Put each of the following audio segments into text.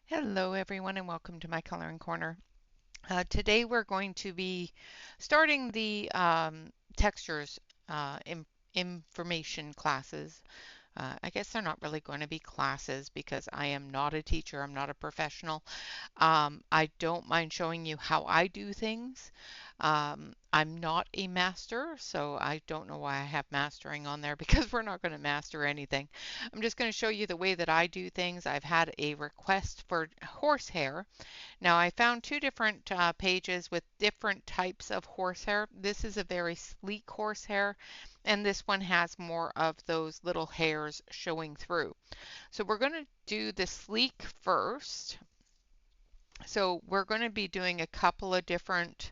Hello everyone and welcome to my coloring corner. Today we're going to be starting the textures information classes. I guess they're not really going to be classes because I am not a teacher, I'm not a professional. I don't mind showing you how I do things. I'm not a master, so I don't know why I have mastering on there because we're not going to master anything. I'm just going to show you the way that I do things. I've had a request for horsehair. Now I found two different pages with different types of horsehair. This is a very sleek horsehair, and this one has more of those little hairs showing through. So we're going to do the sleek first. So we're going to be doing a couple of different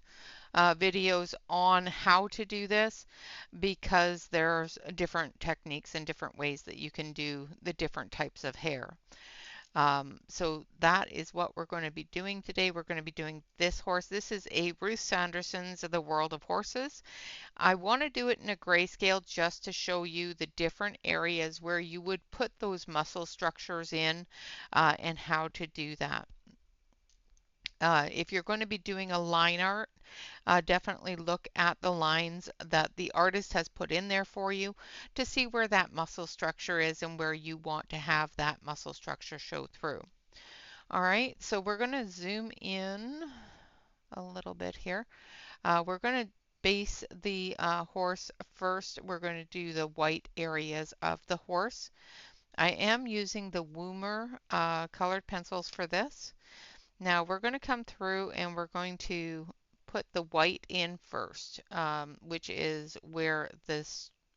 videos on how to do this because there's different techniques and different ways that you can do the different types of hair. So that is what we're going to be doing today. We're going to be doing this horse. This is a Ruth Sanderson's The World of Horses. I want to do it in a grayscale just to show you the different areas where you would put those muscle structures in and how to do that. If you're going to be doing a line art, definitely look at the lines that the artist has put in there for you to see where that muscle structure is and where you want to have that muscle structure show through. All right, so we're going to zoom in a little bit here. We're going to base the horse first. We're going to do the white areas of the horse. I am using the Woomer colored pencils for this. Now we're going to come through and we're going to put the white in first, which is where the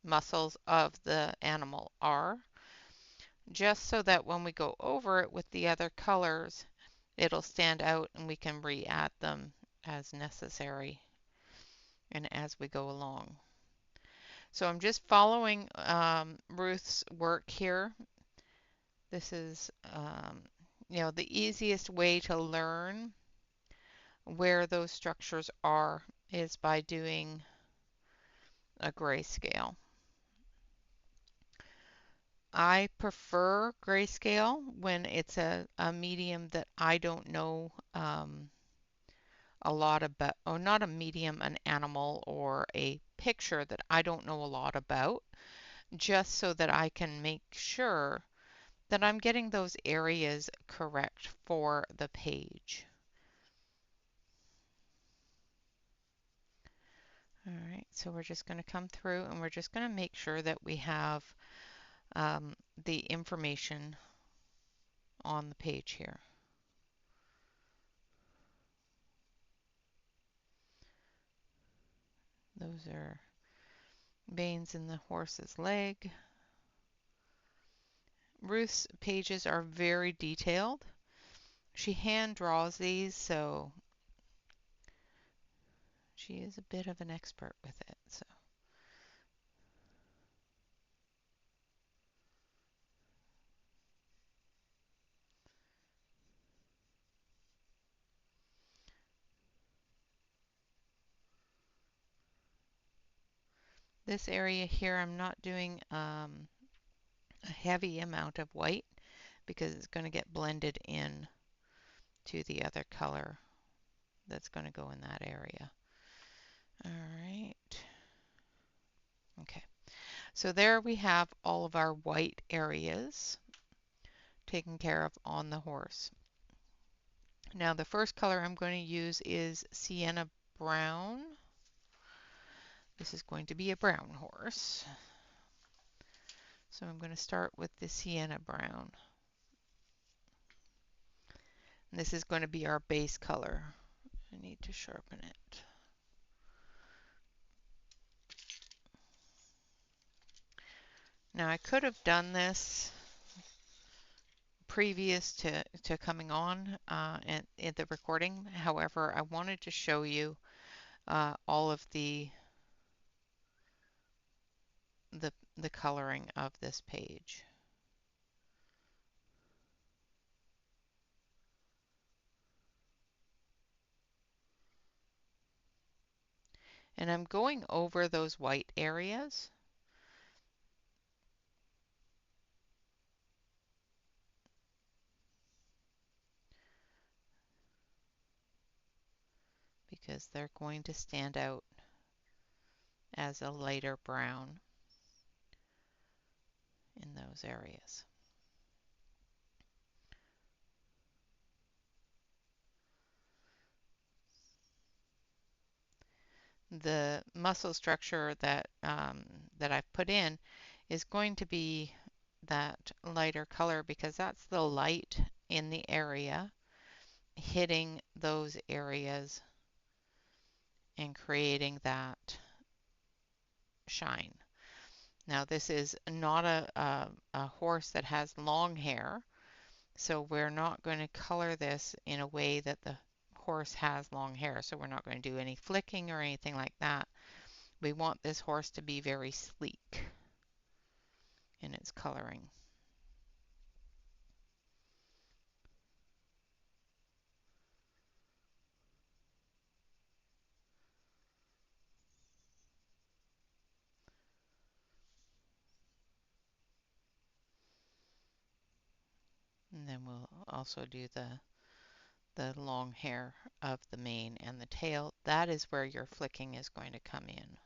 muscles of the animal are, just so that when we go over it with the other colors, it'll stand out and we can re-add them as necessary and as we go along. So I'm just following Ruth's work here. This is, the easiest way to learn where those structures are is by doing a grayscale. I prefer grayscale when it's a medium that I don't know a lot about, or not a medium, an animal or a picture that I don't know a lot about, just so that I can make sure that I'm getting those areas correct for the page. All right, so we're just going to come through and we're just going to make sure that we have the information on the page here. Those are veins in the horse's leg. Ruth's pages are very detailed. She hand draws these, so she is a bit of an expert with it. So this area here, I'm not doing a heavy amount of white because it's going to get blended in to the other color that's going to go in that area. All right. Okay. So there we have all of our white areas taken care of on the horse. Now the first color I'm going to use is sienna brown. This is going to be a brown horse. So I'm going to start with the sienna brown. And this is going to be our base color. I need to sharpen it. Now I could have done this previous to coming on in the recording. However, I wanted to show you all of the coloring of this page. And I'm going over those white areas. because they're going to stand out as a lighter brown in those areas. The muscle structure that I've put in is going to be that lighter color because that's the light in the area hitting those areas and creating that shine. Now this is not a horse that has long hair, so we're not going to color this in a way that the horse has long hair. So we're not going to do any flicking or anything like that. We want this horse to be very sleek in its coloring. And then we'll also do the long hair of the mane and the tail. That is where your flicking is going to come in.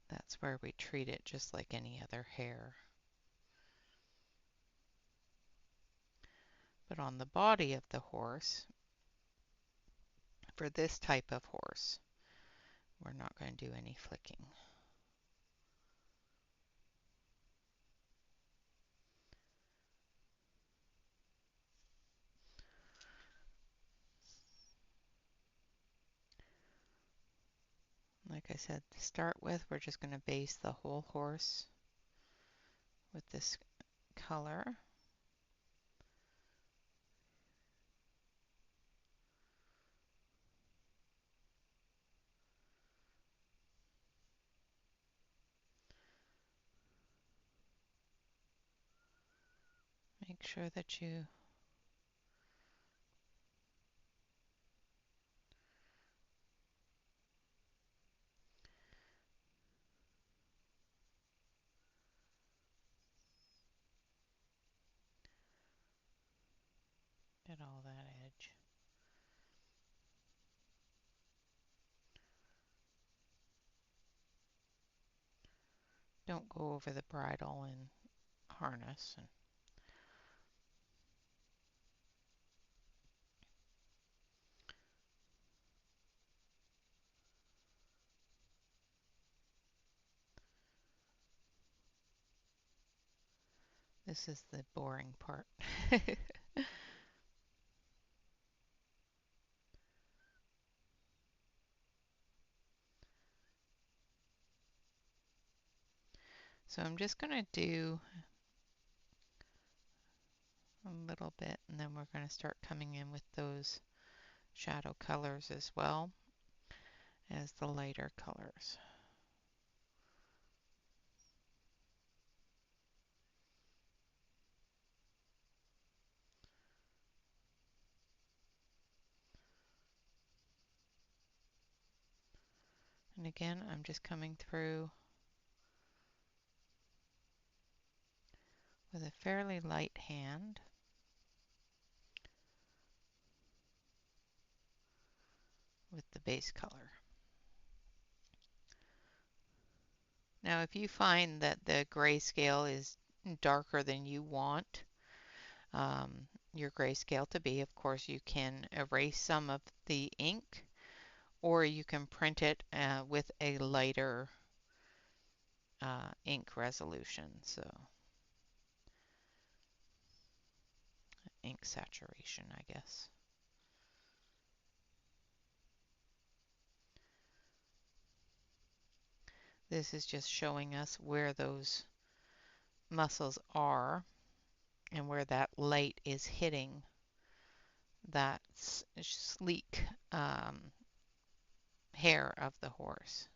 That's where we treat it just like any other hair. But on the body of the horse, for this type of horse, we're not going to do any flicking. Like I said, to start with, we're just going to base the whole horse with this color. Make sure that you get all that edge. Don't go over the bridle and harness. This is the boring part. So I'm just going to do a little bit, and then we're going to start coming in with those shadow colors as well as the lighter colors. And again, I'm just coming through with a fairly light hand. With the base color. Now if you find that the grayscale is darker than you want your grayscale to be, of course you can erase some of the ink, or you can print it with a lighter ink resolution, so ink saturation, I guess. This is just showing us where those muscles are and where that light is hitting that sleek hair of the horse.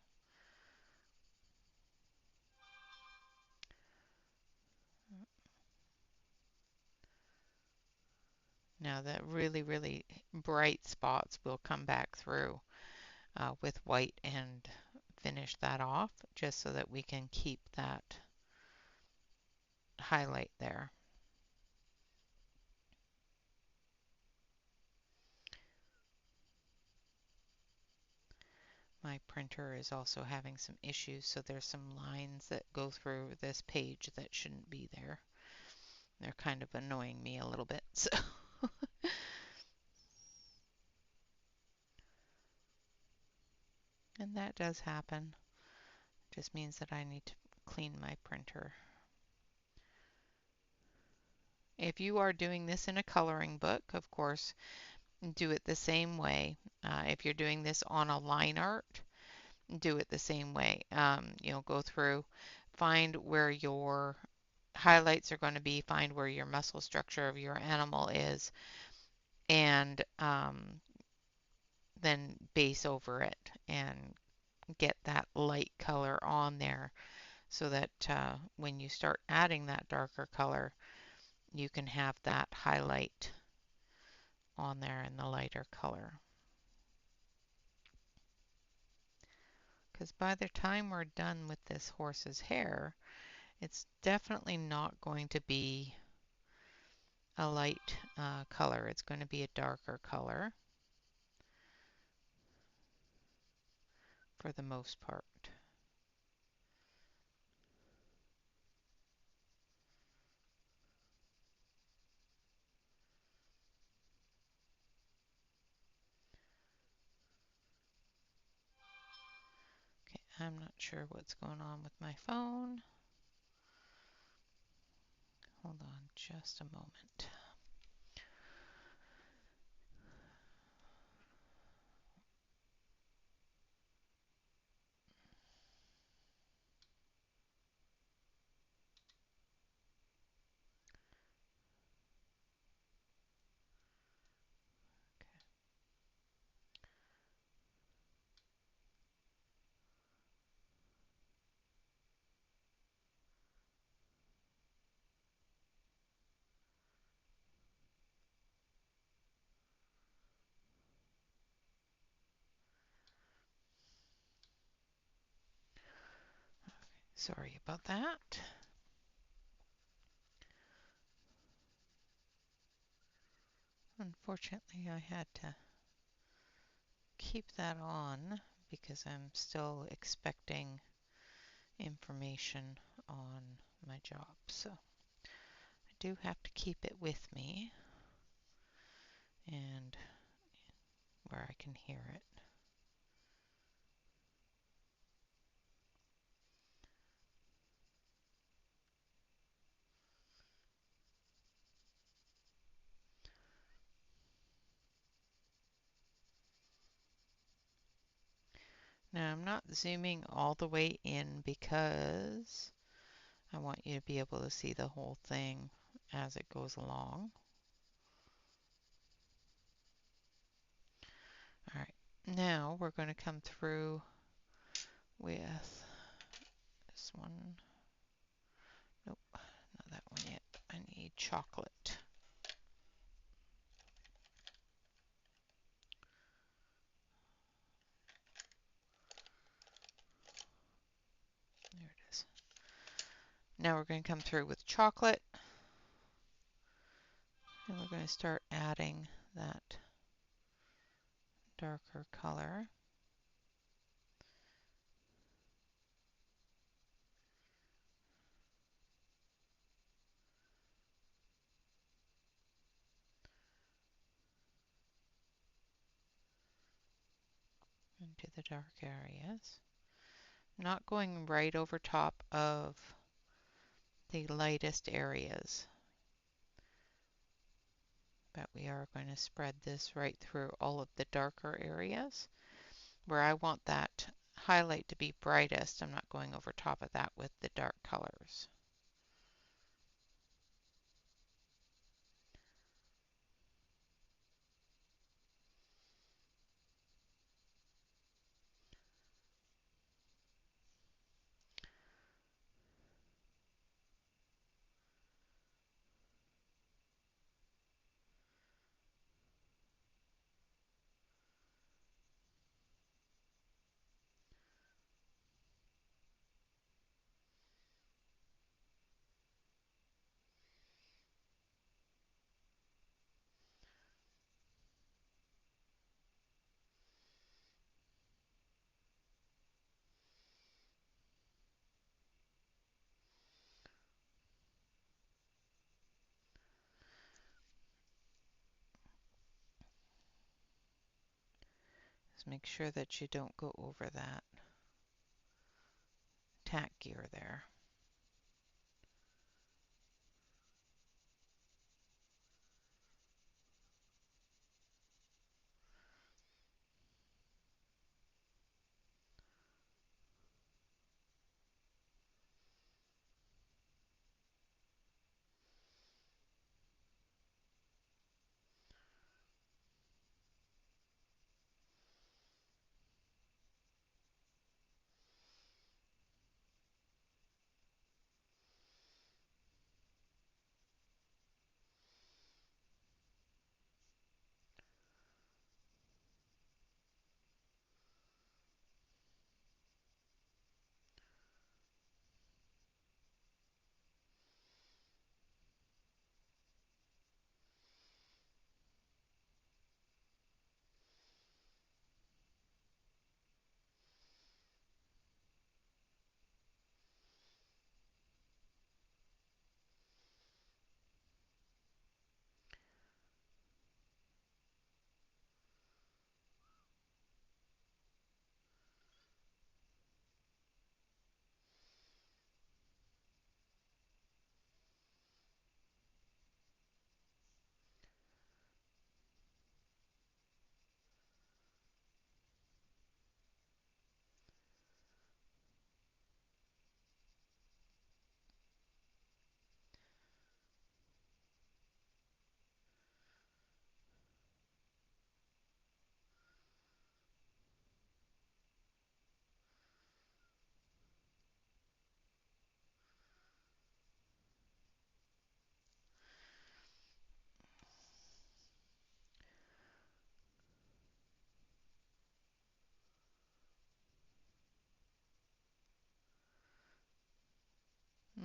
Now the really, really bright spots will come back through with white and finish that off just so that we can keep that highlight there. My printer is also having some issues, so there's some lines that go through this page that shouldn't be there. They're kind of annoying me a little bit. So and that does happen. Just means that I need to clean my printer. If you are doing this in a coloring book, of course, do it the same way. If you're doing this on a line art, do it the same way. Go through, find where your highlights are going to be, find where your muscle structure of your animal is, and then base over it and get that light color on there so that when you start adding that darker color, you can have that highlight on there in the lighter color. Because by the time we're done with this horse's hair, it's definitely not going to be a light color. It's going to be a darker color for the most part. Okay, I'm not sure what's going on with my phone. Hold on just a moment. Sorry about that. Unfortunately, I had to keep that on because I'm still expecting information on my job. So I do have to keep it with me and where I can hear it. Now I'm not zooming all the way in because I want you to be able to see the whole thing as it goes along. All right, now we're going to come through with this one. Nope, not that one yet. I need chocolate. There it is. Now we're going to come through with chocolate. And we're going to start adding that darker color. Into the dark areas. Not going right over top of the lightest areas, but we are going to spread this right through all of the darker areas. Where I want that highlight to be brightest, I'm not going over top of that with the dark colors. Just make sure that you don't go over that tack gear there.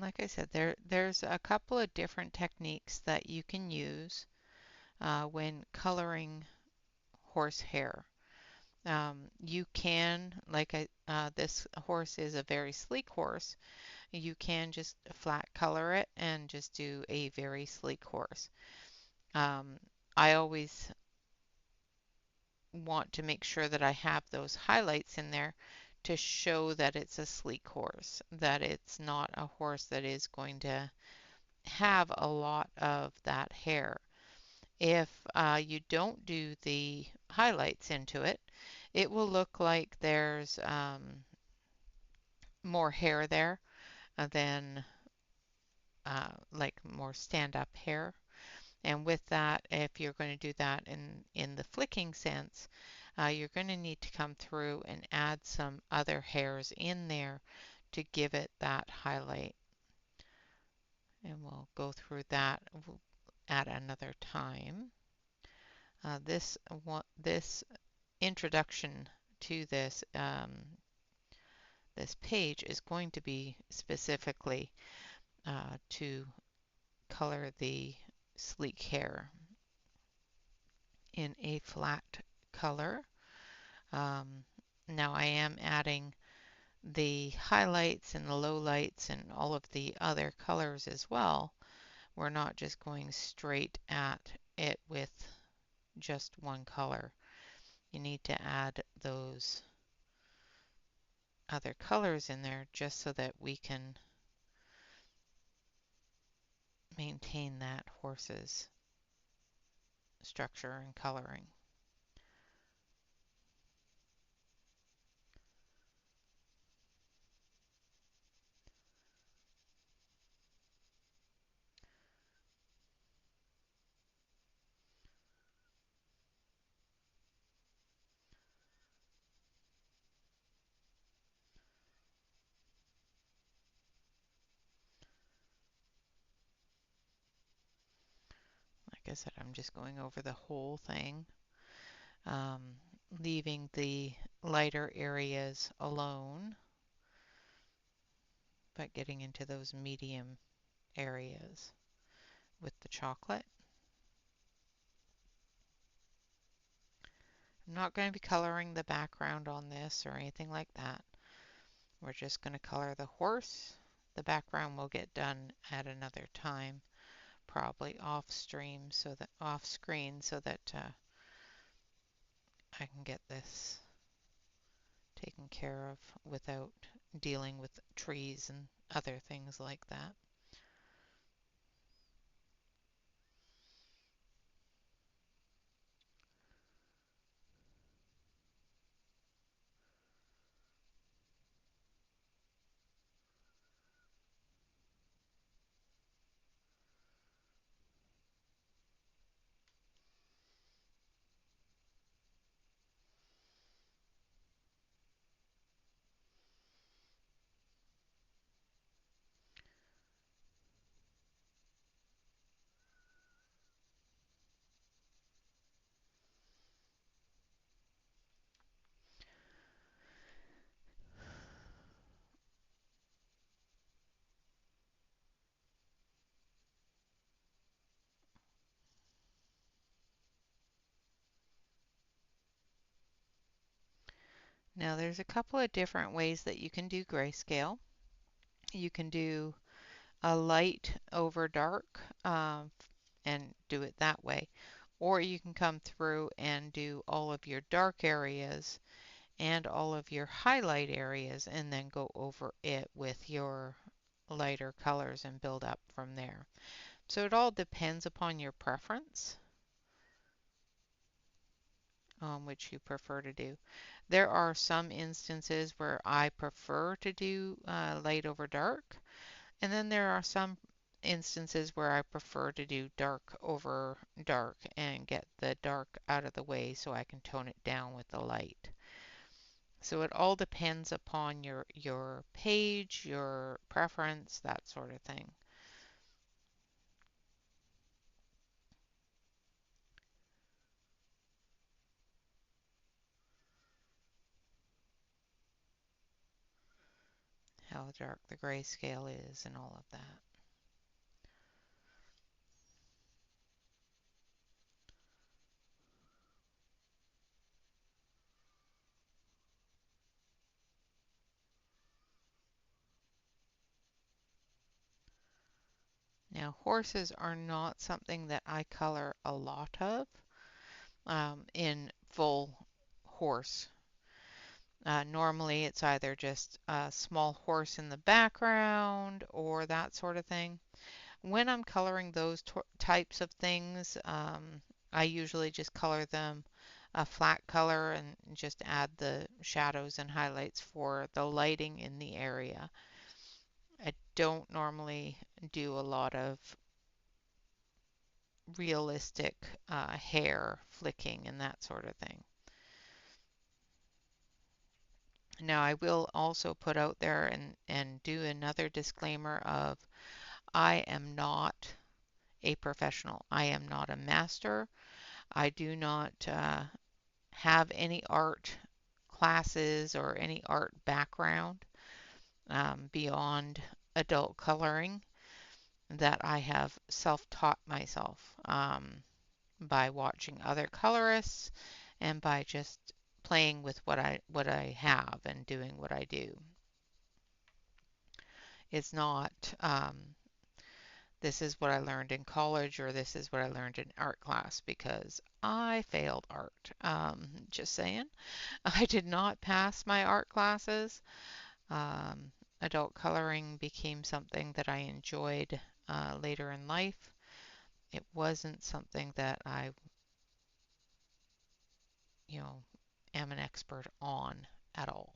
Like I said, there's a couple of different techniques that you can use when coloring horsehair. You can, this horse is a very sleek horse. You can just flat color it and just do a very sleek horse. Um, I always want to make sure that I have those highlights in there to show that it's a sleek horse, that it's not a horse that is going to have a lot of that hair. If you don't do the highlights into it, it will look like there's more hair there than like more stand-up hair. And with that, if you're going to do that in the flicking sense, you're going to need to come through and add some other hairs in there to give it that highlight. And we'll go through that at another time. This introduction to this page is going to be specifically to color the sleek hair in a flat color. Um, Now I am adding the highlights and the lowlights and all of the other colors as well. We're not just going straight at it with just one color. You need to add those other colors in there just so that we can maintain that horse's structure and coloring. Like I said, I'm just going over the whole thing, um, leaving the lighter areas alone, but getting into those medium areas with the chocolate. I'm not going to be coloring the background on this or anything like that. We're just going to color the horse. The background will get done at another time, probably off screen, so that I can get this taken care of without dealing with trees and other things like that. Now there's a couple of different ways that you can do grayscale. You can do a light over dark and do it that way. Or you can come through and do all of your dark areas and all of your highlight areas and then go over it with your lighter colors and build up from there. So it all depends upon your preference on which you prefer to do. There are some instances where I prefer to do light over dark, and then there are some instances where I prefer to do dark over dark and get the dark out of the way so I can tone it down with the light. So it all depends upon your page, your preference, that sort of thing. How dark the grayscale is and all of that. Now horses are not something that I color a lot of in full horse. Normally it's either just a small horse in the background or that sort of thing. When I'm coloring those types of things, I usually just color them a flat color and just add the shadows and highlights for the lighting in the area. I don't normally do a lot of realistic hair flicking and that sort of thing. Now, I will also put out there and do another disclaimer of I am not a professional. I am not a master. I do not have any art classes or any art background beyond adult coloring that I have self-taught myself by watching other colorists and by just playing with what I have and doing what I do. It's not this is what I learned in college or this is what I learned in art class because I failed art. Just saying. I did not pass my art classes. Um, Adult coloring became something that I enjoyed later in life. It wasn't something that I, you know, am an expert on at all.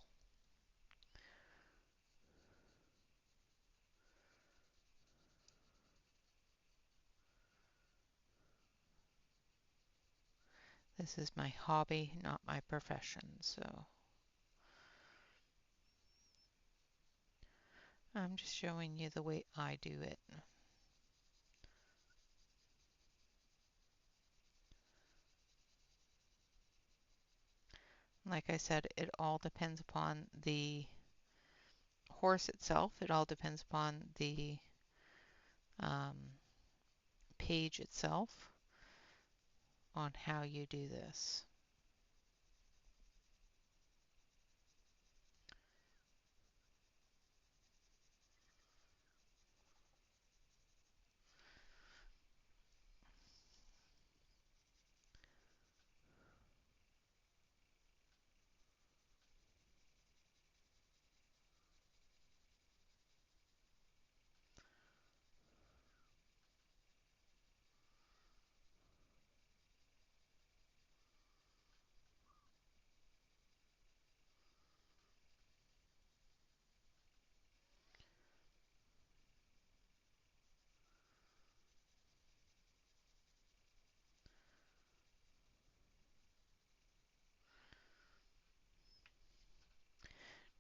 This is my hobby, not my profession. So I'm just showing you the way I do it. Like I said, it all depends upon the horse itself. It all depends upon the um, page itself on how you do this.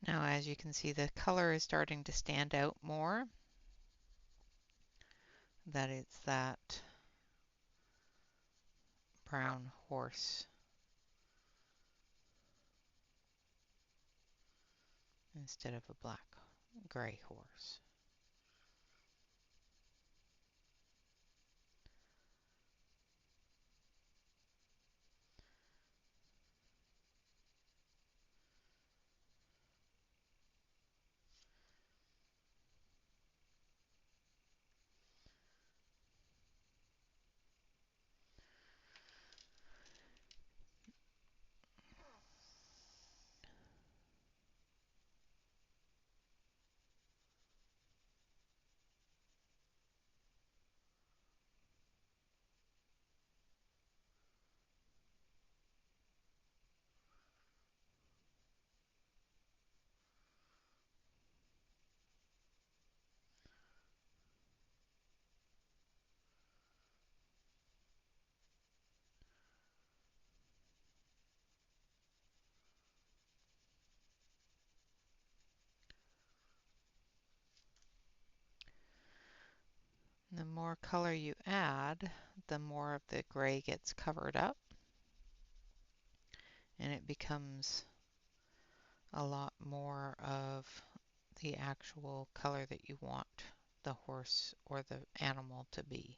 Now, as you can see, the color is starting to stand out more, that it's that brown horse instead of a black gray horse. The more color you add, the more of the gray gets covered up, and it becomes a lot more of the actual color that you want the horse or the animal to be.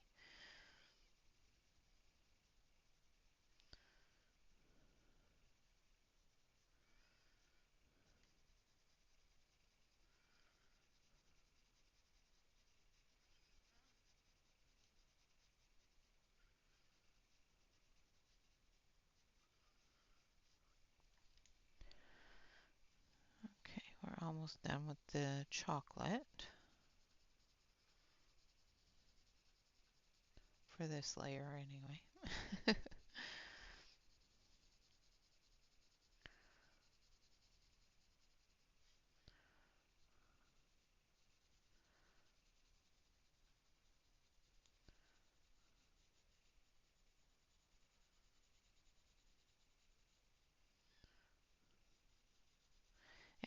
Okay, we're almost done with the chocolate for this layer anyway.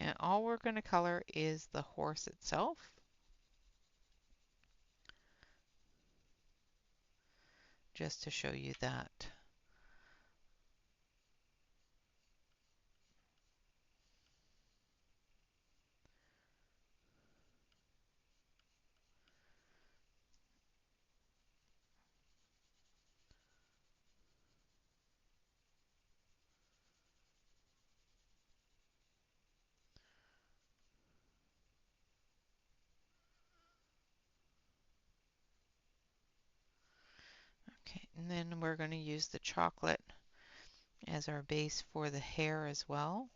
And all we're going to color is the horse itself, just to show you that. Okay, and then we're going to use the chocolate as our base for the hair as well.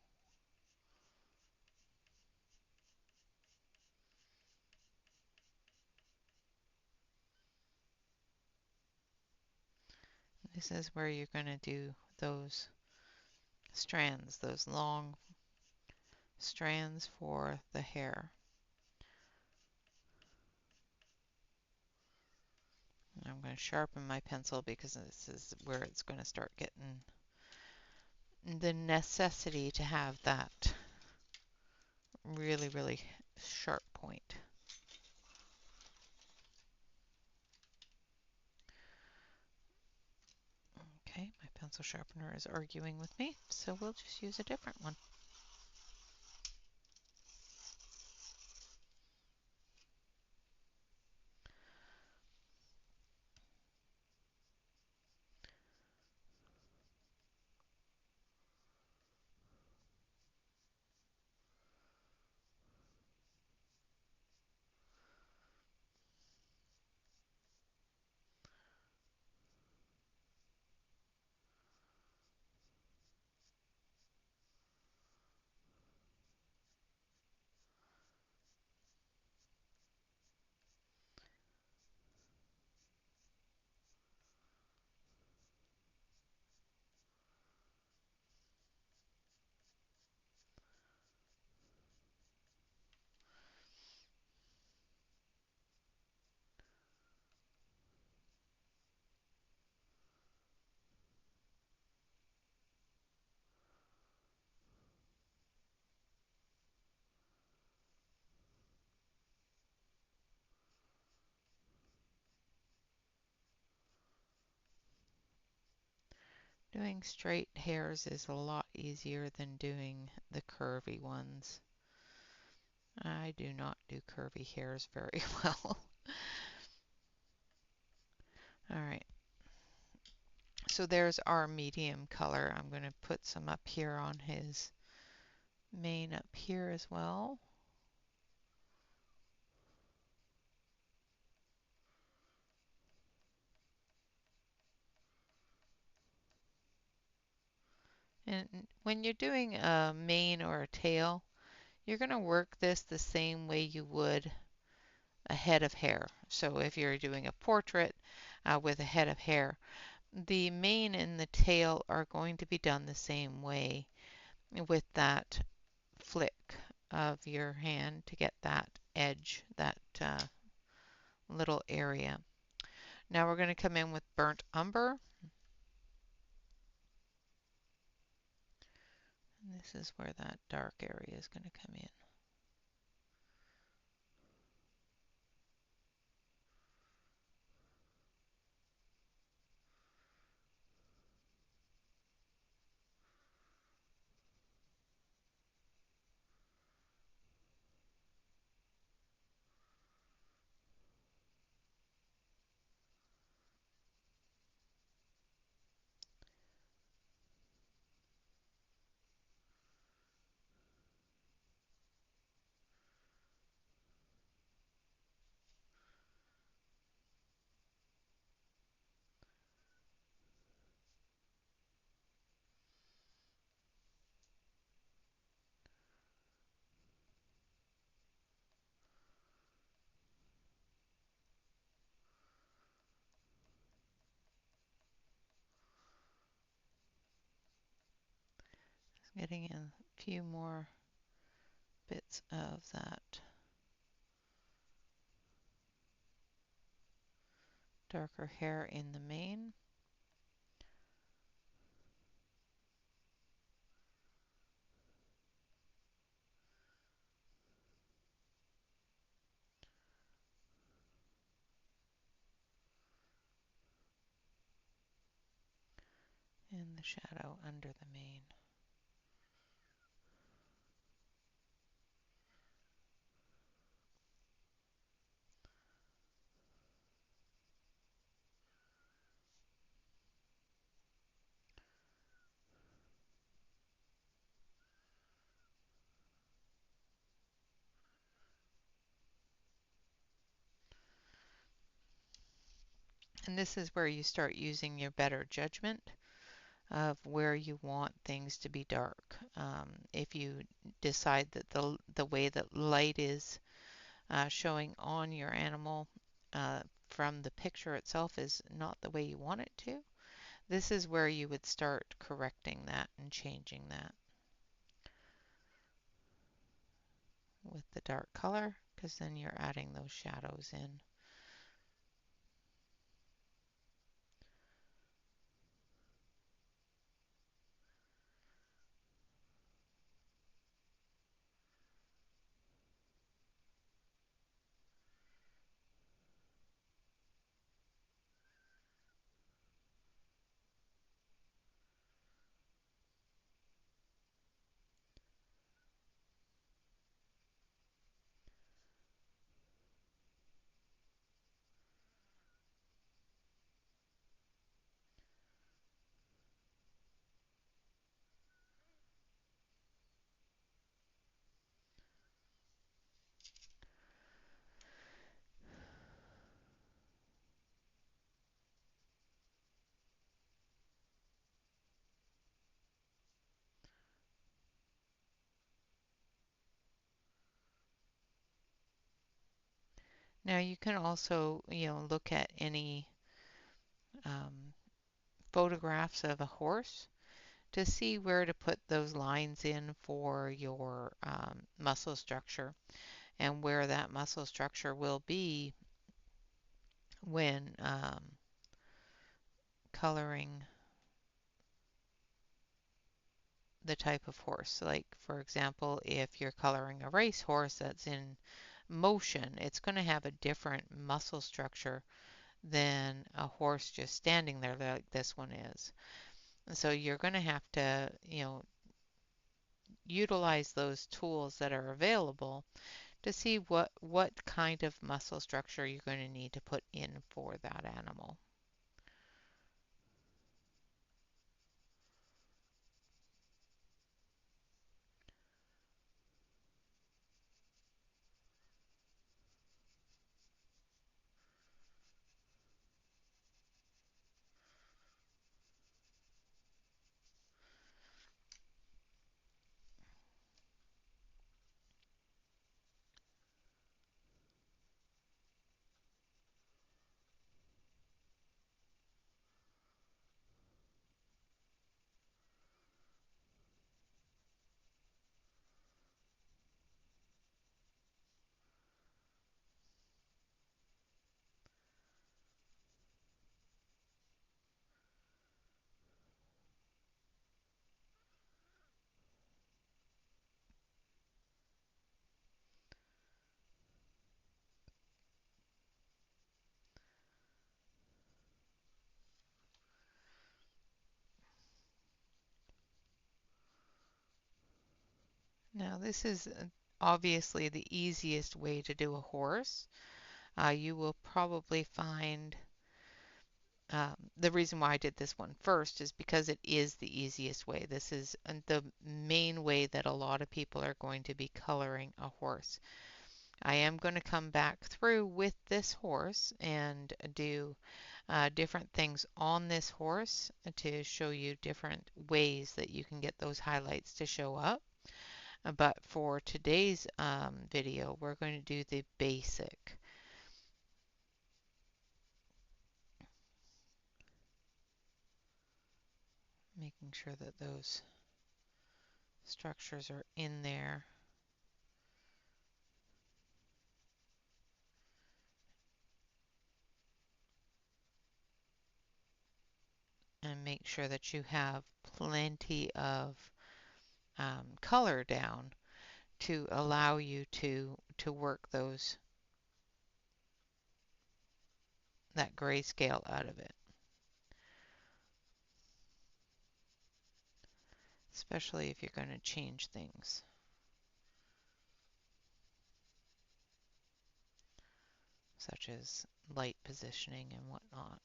This is where you're going to do those strands, those long strands for the hair. I'm going to sharpen my pencil because this is where it's going to start getting the necessity to have that really, really sharp point. Okay, my pencil sharpener is arguing with me, so we'll just use a different one. Doing straight hairs is a lot easier than doing the curvy ones. I do not do curvy hairs very well. All right, so there's our medium color. I'm going to put some up here on his mane up here as well. And when you're doing a mane or a tail, you're going to work this the same way you would a head of hair. So if you're doing a portrait with a head of hair, the mane and the tail are going to be done the same way with that flick of your hand to get that edge, that little area. Now we're going to come in with burnt umber. And this is where that dark area is going to come in. Just getting in a few more bits of that darker hair in the mane. And the shadow under the mane. And this is where you start using your better judgment of where you want things to be dark. If you decide that the way that light is showing on your animal from the picture itself is not the way you want it to, this is where you would start correcting that and changing that with the dark color, because then you're adding those shadows in. Now you can also, look at any um, photographs of a horse to see where to put those lines in for your muscle structure and where that muscle structure will be when coloring the type of horse. Like, for example, if you're coloring a racehorse that's in motion, it's going to have a different muscle structure than a horse just standing there like this one is. So you're going to have to, utilize those tools that are available to see what kind of muscle structure you're going to need to put in for that animal. Now, this is obviously the easiest way to do a horse. You will probably find the reason why I did this one first is because it is the easiest way. This is the main way that a lot of people are going to be coloring a horse. I am going to come back through with this horse and do different things on this horse to show you different ways that you can get those highlights to show up. But for today's video, we're going to do the basic. Making sure that those structures are in there. And make sure that you have plenty of color down to allow you to work that grayscale out of it, especially if you're going to change things such as light positioning and whatnot.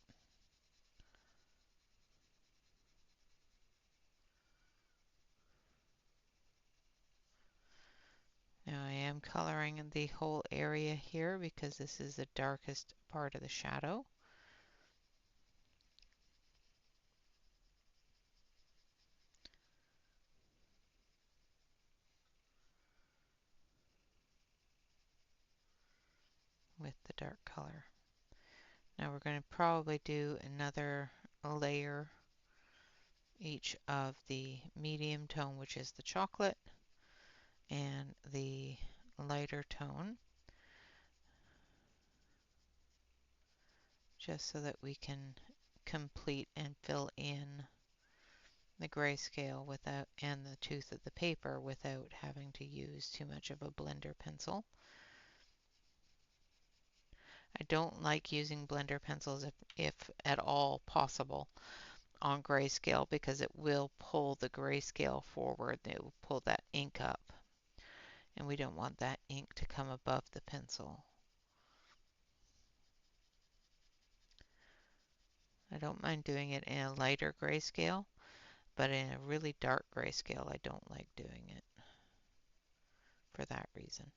Now I am coloring the whole area here because this is the darkest part of the shadow. With the dark color. Now we're going to probably do another layer each of the medium tone, which is the chocolate, and the lighter tone, just so that we can complete and fill in the grayscale without and the tooth of the paper without having to use too much of a blender pencil. I don't like using blender pencils if at all possible on grayscale because it will pull the grayscale forward. It will pull that ink up, and we don't want that ink to come above the pencil. I don't mind doing it in a lighter grayscale, but in a really dark grayscale I don't like doing it for that reason.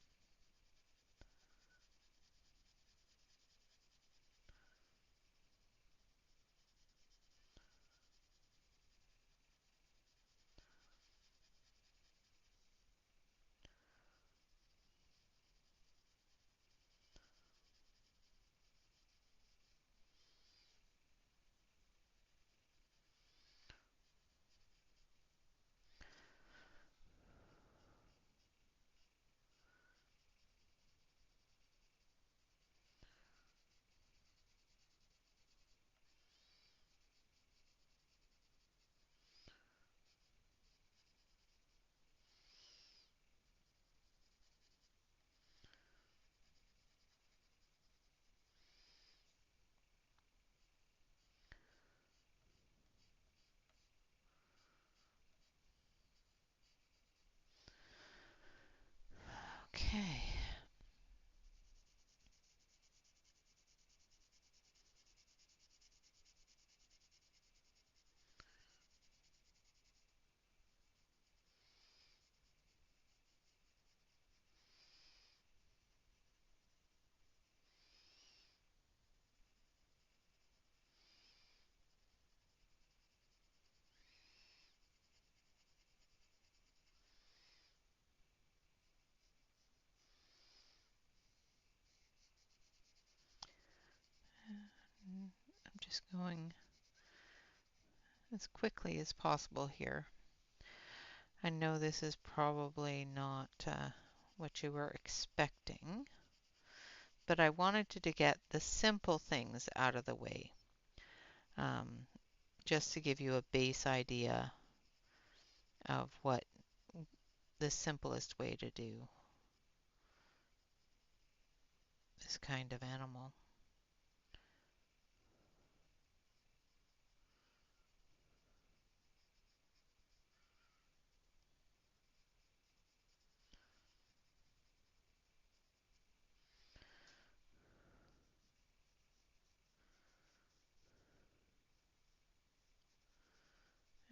I'm just going as quickly as possible here. I know this is probably not what you were expecting, but I wanted to get the simple things out of the way, um, just to give you a base idea of what the simplest way to do this kind of animal.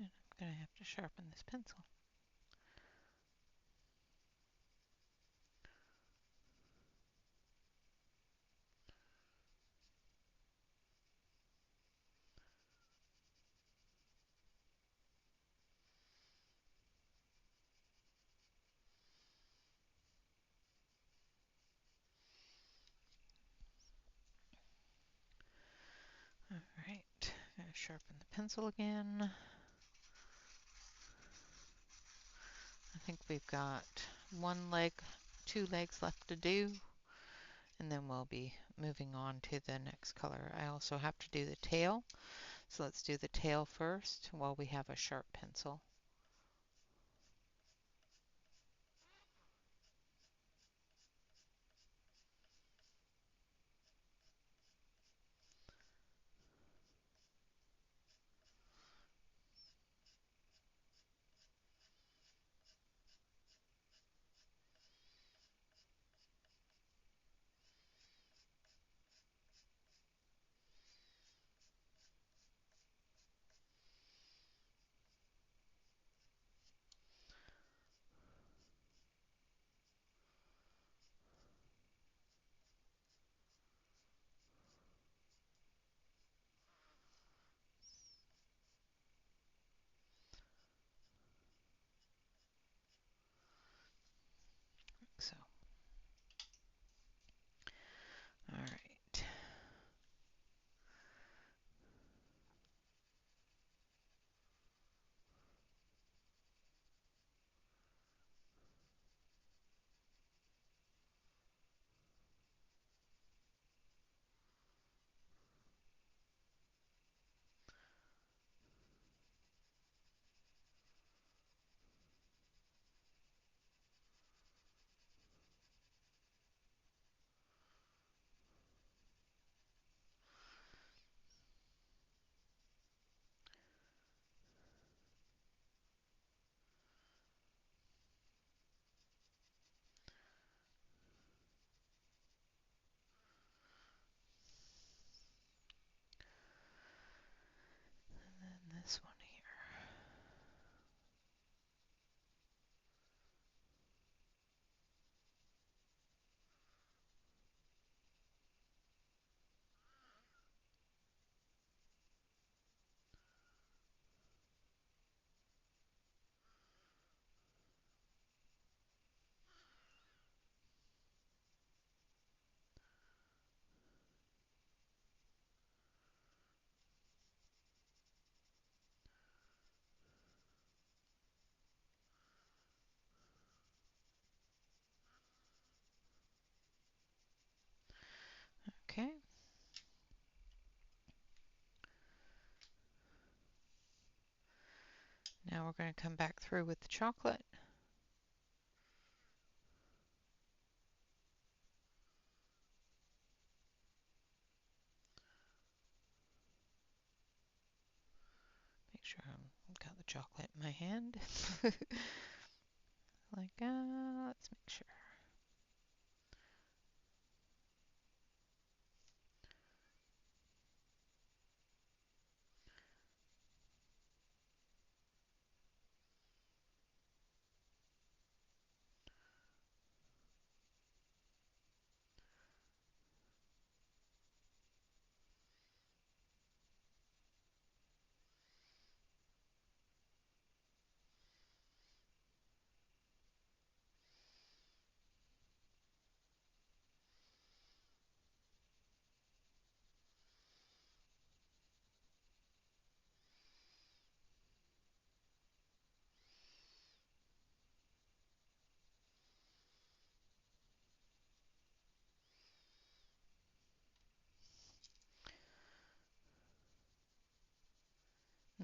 And I'm going to have to sharpen this pencil. All right, I'm going to sharpen the pencil again. I think we've got one leg, two legs left to do, and then we'll be moving on to the next color. I also have to do the tail, so let's do the tail first while we have a sharp pencil. So, all right. And then this one here. Okay. Now we're going to come back through with the chocolate. Make sure I've got the chocolate in my hand. Like, let's make sure.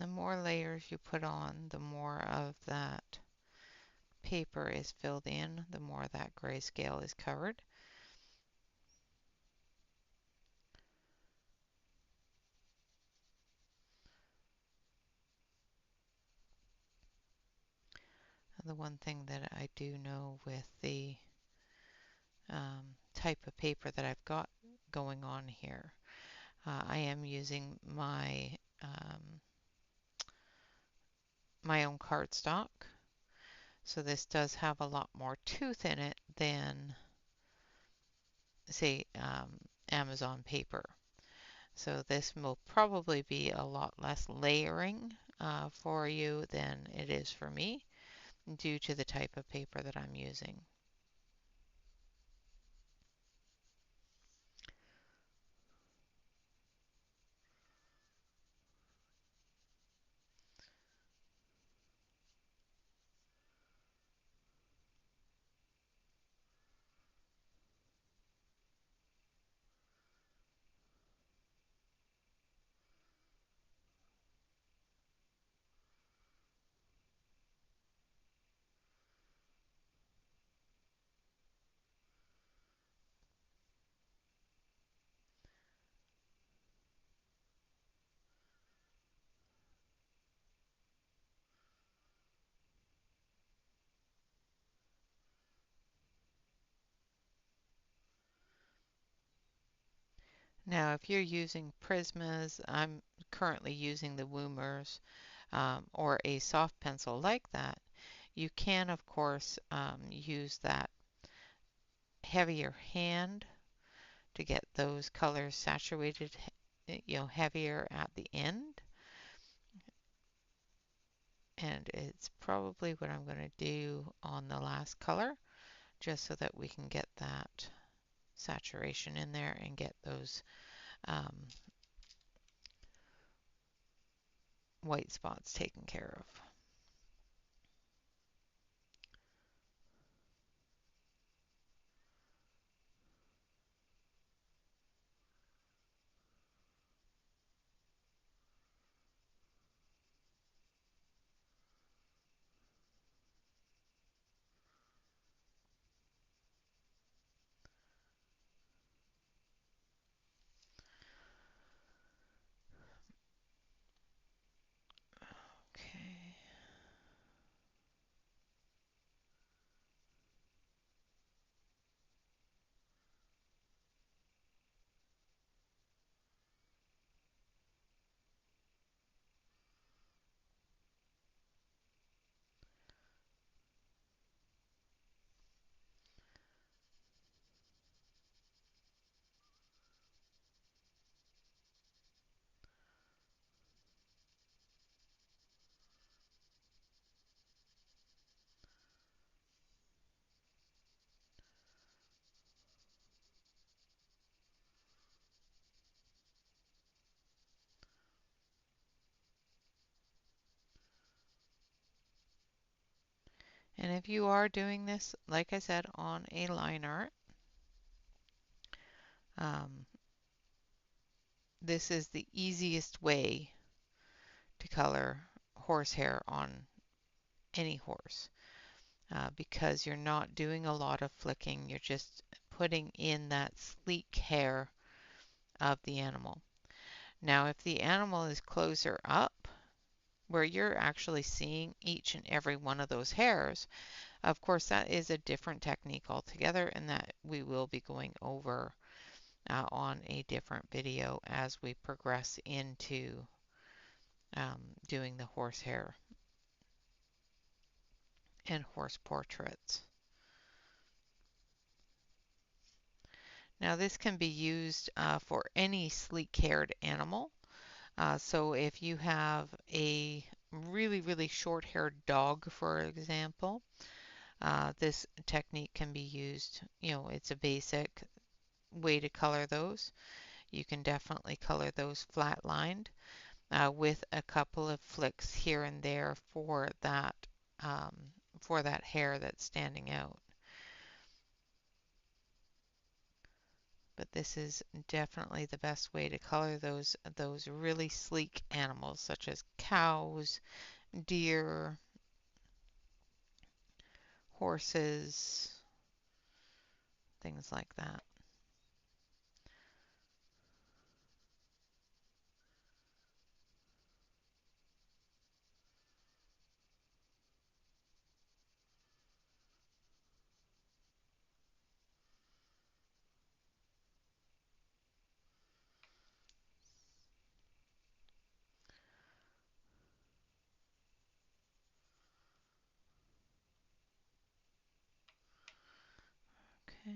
The more layers you put on, the more of that paper is filled in, the more that grayscale is covered. The one thing that I do know with the type of paper that I've got going on here, I am using my own cardstock. So this does have a lot more tooth in it than, say, Amazon paper. So this will probably be a lot less layering for you than it is for me due to the type of paper that I'm using. Now, if you're using Prismas, I'm currently using the Woomers or a soft pencil like that. You can, of course, use that heavier hand to get those colors saturated, heavier at the end. And it's probably what I'm going to do on the last color, just so that we can get that saturation in there and get those um, white spots taken care of. Okay. And if you are doing this, like I said, on a line art, um, this is the easiest way to color horsehair on any horse because you're not doing a lot of flicking. You're just putting in that sleek hair of the animal. Now, if the animal is closer up, where you're actually seeing each and every one of those hairs, of course, that is a different technique altogether, and that we will be going over on a different video as we progress into doing the horsehair and horse portraits. Now, this can be used for any sleek-haired animal. So if you have a really, really short-haired dog, for example, this technique can be used. It's a basic way to color those. You can definitely color those flat-lined with a couple of flicks here and there um, for that hair that's standing out. But this is definitely the best way to color those really sleek animals such as cows, deer, horses, things like that. Okay.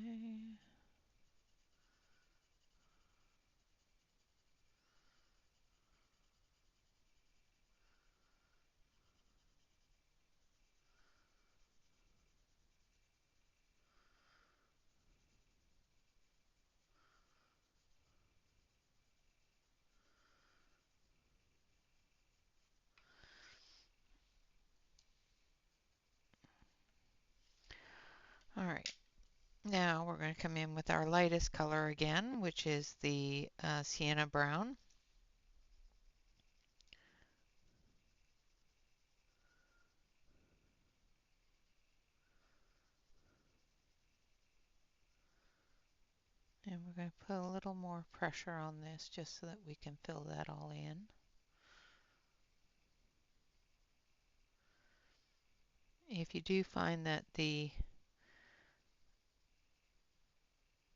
All right. Now we're going to come in with our lightest color again, which is the sienna brown. And we're going to put a little more pressure on this just so that we can fill that all in. If you do find that the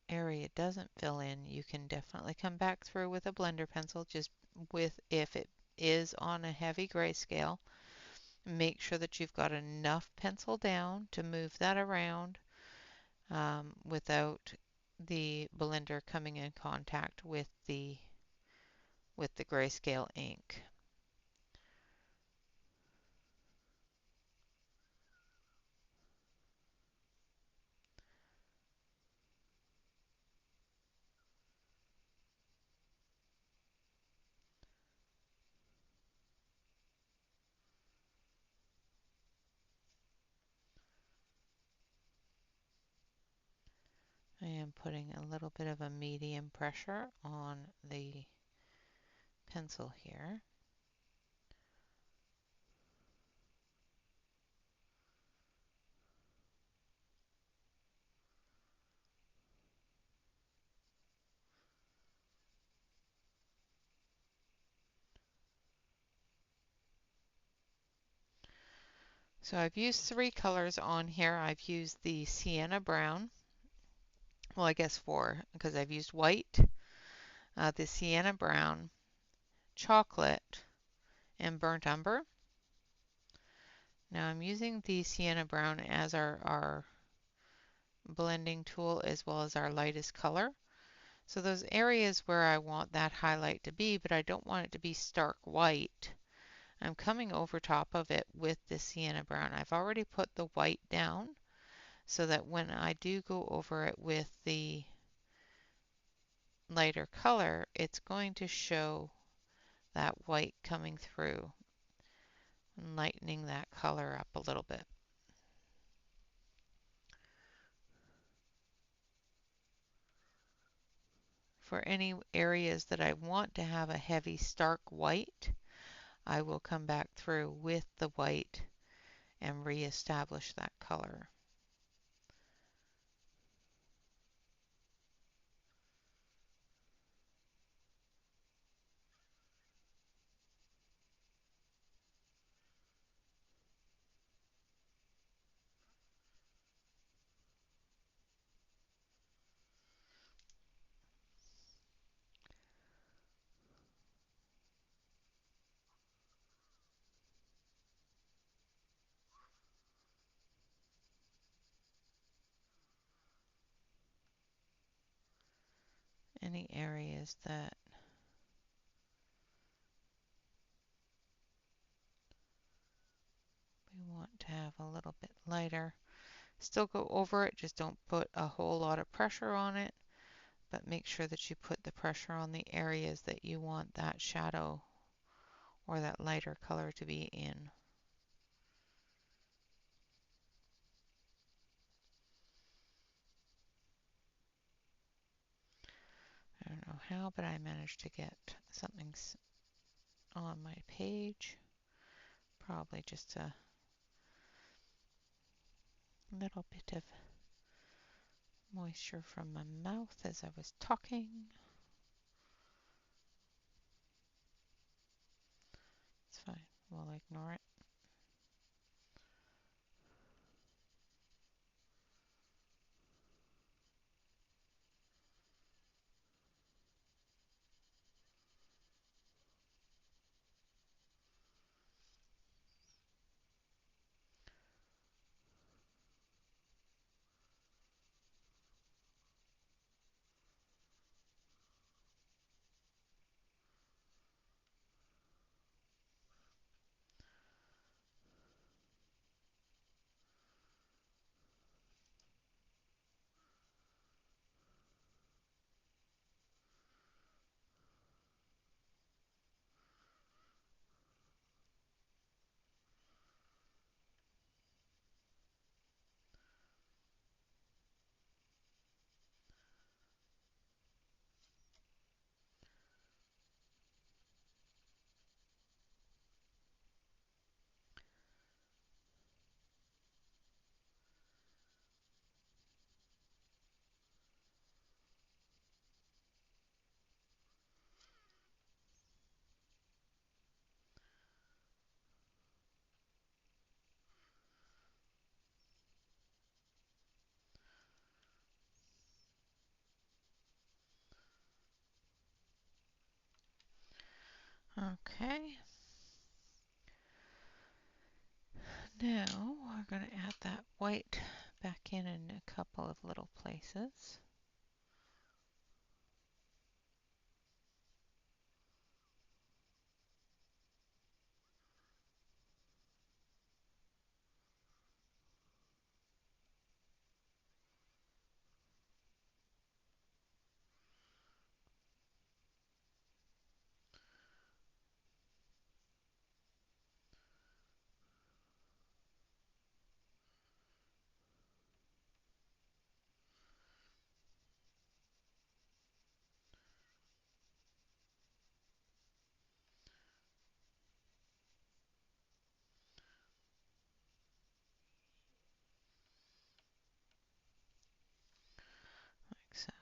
area doesn't fill in, you can definitely come back through with a blender pencil, just with if it is on a heavy grayscale. Make sure that you've got enough pencil down to move that around without the blender coming in contact with the grayscale ink. I am putting a little bit of a medium pressure on the pencil here. So I've used three colors on here. I've used the sienna brown. Well, I guess four because I've used white, the sienna brown, chocolate, and burnt umber. Now I'm using the sienna brown as our blending tool as well as our lightest color. So those areas where I want that highlight to be, but I don't want it to be stark white, I'm coming over top of it with the sienna brown. I've already put the white down so that when I do go over it with the lighter color, it's going to show that white coming through and lightening that color up a little bit. For any areas that I want to have a heavy stark white, I will come back through with the white and reestablish that color. Any areas that we want to have a little bit lighter. Still go over it, just don't put a whole lot of pressure on it, but make sure that you put the pressure on the areas that you want that shadow or that lighter color to be in. how, but I managed to get something on my page. Probably just a little bit of moisture from my mouth as I was talking. It's fine. We'll ignore it. Okay. Now we're going to add that white back in a couple of little places. Like so.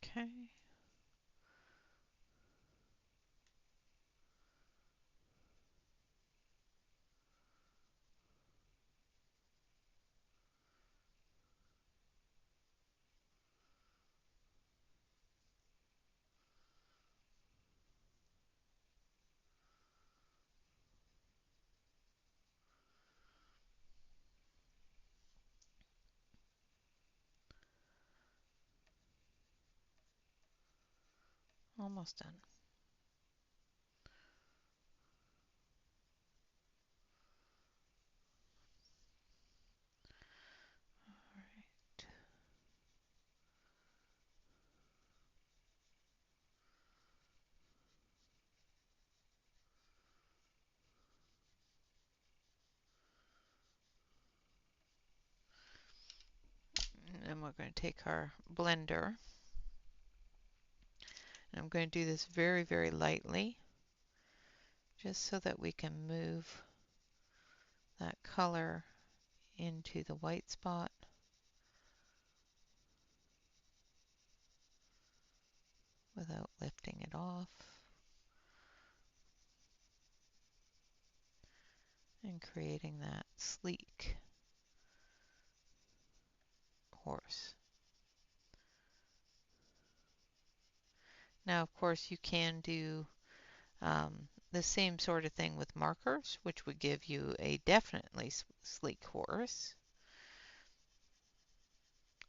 Okay. Almost done. All right. And then we're going to take our blender. And I'm going to do this very, very lightly, just so that we can move that color into the white spot without lifting it off, and creating that sleek horse. Now, of course, you can do the same sort of thing with markers, which would give you a definitely sleek horse.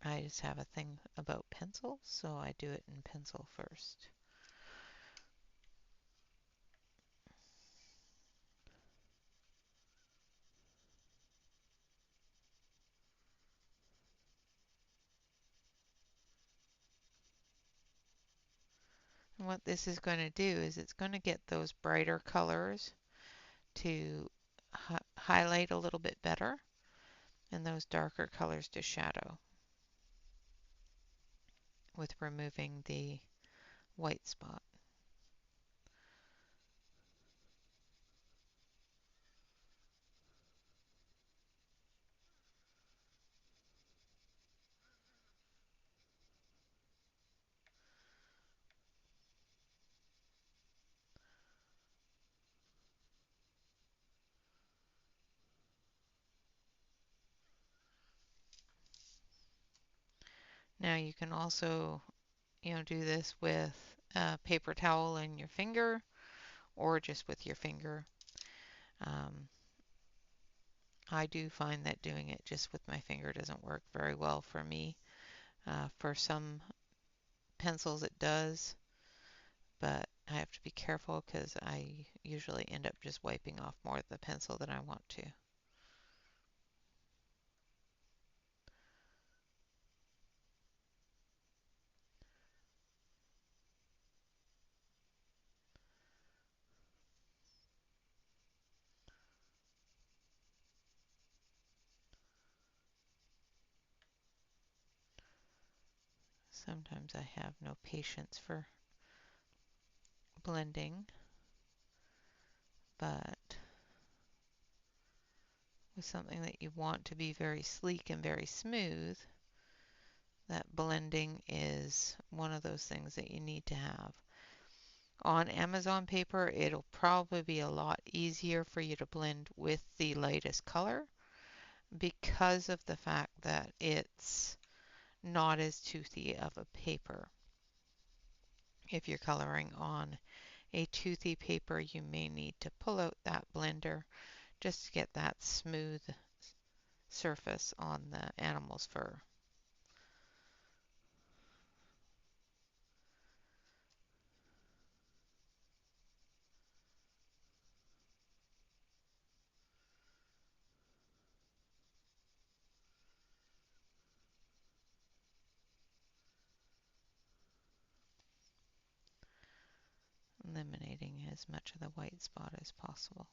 I just have a thing about pencils, so I do it in pencil first. what this is going to do is it's going to get those brighter colors to highlight a little bit better and those darker colors to shadow with removing the white spot. Now you can also, do this with a paper towel and your finger or just with your finger. Um, I do find that doing it just with my finger doesn't work very well for me. For some pencils it does, but I have to be careful because I usually end up just wiping off more of the pencil than I want to. Sometimes I have no patience for blending, but with something that you want to be very sleek and very smooth, that blending is one of those things that you need to have. On Amazon paper, it'll probably be a lot easier for you to blend with the lightest color because of the fact that it's not as toothy of a paper. If you're coloring on a toothy paper, you may need to pull out that blender just to get that smooth surface on the animal's fur. Eliminating as much of the white spot as possible.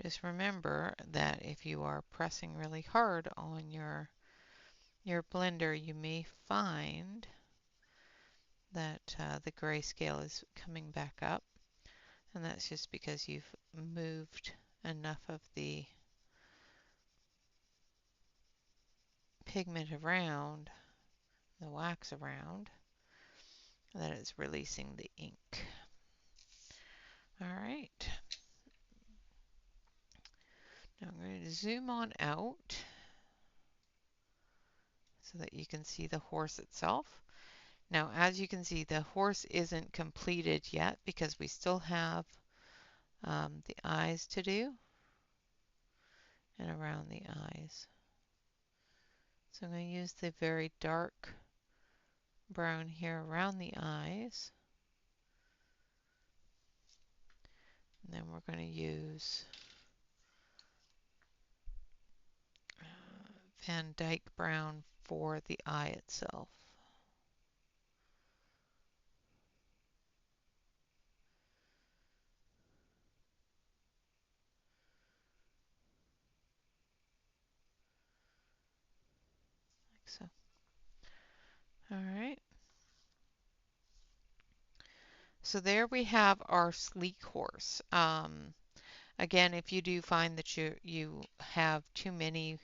Just remember that if you are pressing really hard on your blender, you may find that the grayscale is coming back up, and that's just because you've moved enough of the pigment around, the wax around, that it's releasing the ink. All right. Now I'm going to zoom on out so that you can see the horse itself. Now, as you can see, the horse isn't completed yet because we still have the eyes to do and around the eyes. So I'm going to use the very dark brown here around the eyes. And then we're going to use Van Dyke brown for the eye itself. Like so. All right. So there we have our sleek horse. Again, if you do find that you have too many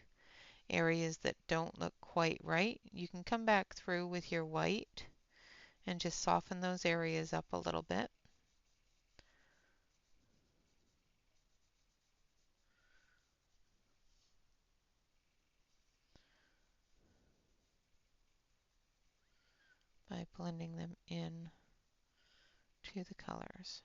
areas that don't look quite right, you can come back through with your white and just soften those areas up a little bit. blending them in to the colors.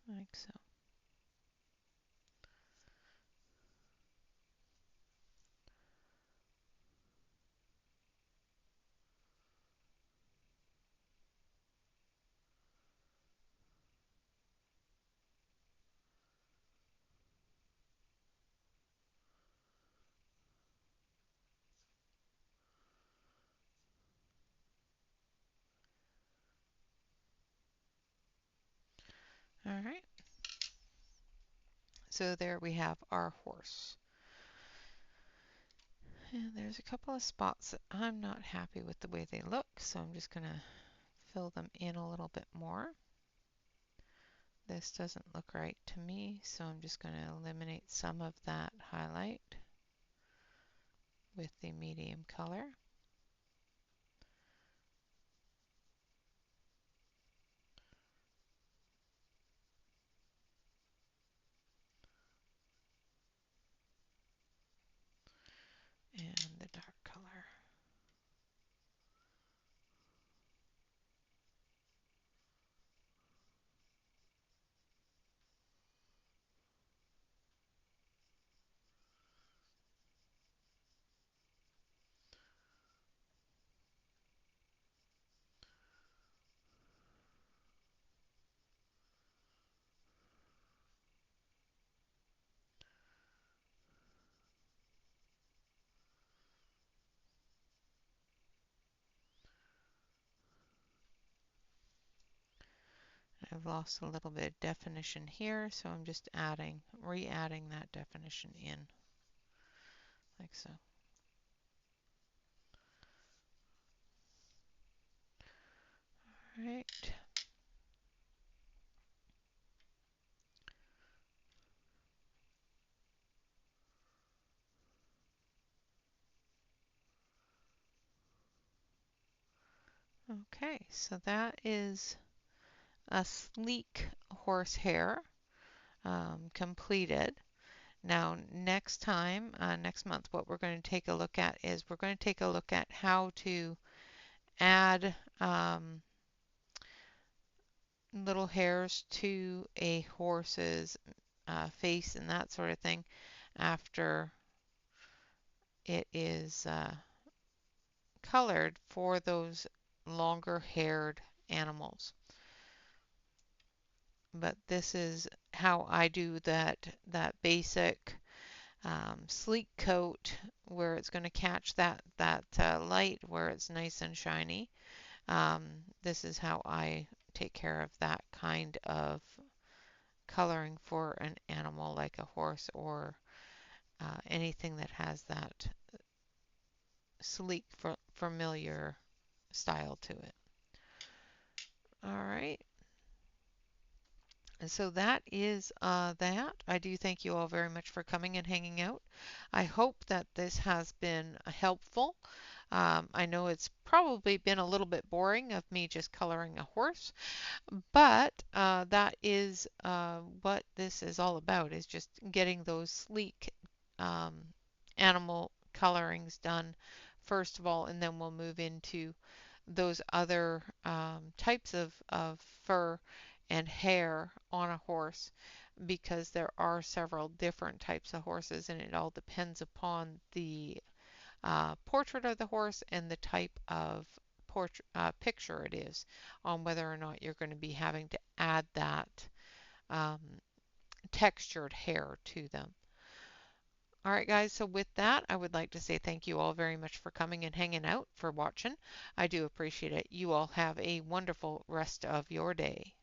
Like so. All right. So there we have our horse. And there's a couple of spots that I'm not happy with the way they look, so I'm just going to fill them in a little bit more. This doesn't look right to me, so I'm just going to eliminate some of that highlight with the medium color. And the dark color. I've lost a little bit of definition here, so I'm just re-adding that definition in, like so. All right. Okay, so that is a sleek horsehair completed. Now, next time, next month, what we're going to take a look at is we're going to take a look at how to add little hairs to a horse's face and that sort of thing after it is colored for those longer haired animals. But this is how I do that basic sleek coat where it's going to catch that light where it's nice and shiny. This is how I take care of that kind of coloring for an animal like a horse or anything that has that sleek, familiar style to it. All right. And so that is that. I do thank you all very much for coming and hanging out. I hope that this has been helpful. I know it's probably been a little bit boring of me just coloring a horse, but that is what this is all about, is just getting those sleek um, animal colorings done first of all, and then we'll move into those other types of fur and hair on a horse, because there are several different types of horses and it all depends upon the portrait of the horse and the type of picture it is on whether or not you're going to be having to add that um, textured hair to them. All right, guys, so with that, I would like to say thank you all very much for coming and hanging out, for watching. I do appreciate it. You all have a wonderful rest of your day.